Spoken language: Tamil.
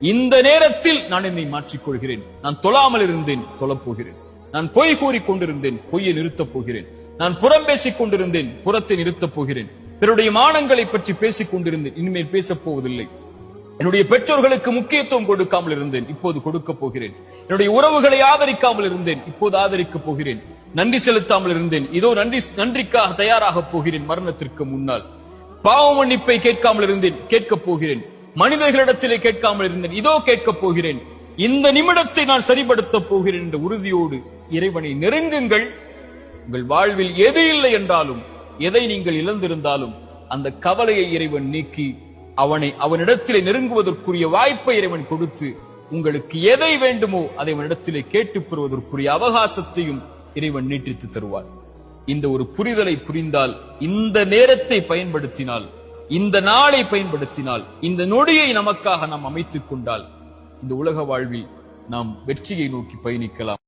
இந்த நேரத்தில் நான் என்னை மாற்றிக்கொள்கிறேன். நான் தொழாமல் இருந்தேன், தொழப்போகிறேன். நான் பொய் கூறிக் கொண்டிருந்தேன், பொய்யை நிறுத்தப் போகிறேன். நான் புறம் பேசிக் கொண்டிருந்தேன், புறத்தை நிறுத்தப் போகிறேன். பிறருடைய மானங்களை பற்றி பேசிக் கொண்டிருந்தேன், இனிமேல் பேசப் போவதில்லை. என்னுடைய பெற்றோர்களுக்கு முக்கியத்துவம் கொடுக்காமல் இருந்தேன், இப்போது கொடுக்க போகிறேன். என்னுடைய உறவுகளை ஆதரிக்காமல் இருந்தேன், இப்போது ஆதரிக்கப் போகிறேன். நன்றி செலுத்தாமல் இருந்தேன், இதோ நன்றிக்காக தயாராக போகிறேன். மரணத்திற்கு முன்னால் பாவ மன்னிப்பை கேட்காமல் இருந்தேன், கேட்கப் போகிறேன். மனிதர்களிடத்திலே கேட்காமல் இருந்தேன், இதோ கேட்கப் போகிறேன். இந்த நிமிடத்தை நான் சரிபடுத்தப் போகிறேன் என்ற உறுதியோடு இறைவனை நெருங்குங்கள். உங்கள் வாழ்வில் எது இல்லை என்றாலும், எதை நீங்கள் இழந்திருந்தாலும் அந்த கவலையை இறைவன் நீக்கி அவனிடத்திலே நெருங்குவதற்குரிய வாய்ப்பை இறைவன் கொடுத்து, உங்களுக்கு எதை வேண்டுமோ அதை அவனிடத்திலே கேட்டுப் பெறுவதற்குரிய அவகாசத்தையும் இறைவன் நீட்டித்து தருவார். இந்த ஒரு புரிதலை புரிந்தால், இந்த நேரத்தை பயன்படுத்தினால், இந்த நாளை பயன்படுத்தினால், இந்த நொடியை நமக்காக நாம் அமைத்துக் கொண்டால், இந்த உலக வாழ்வில் நாம் வெற்றியை நோக்கி பயணிக்கலாம்.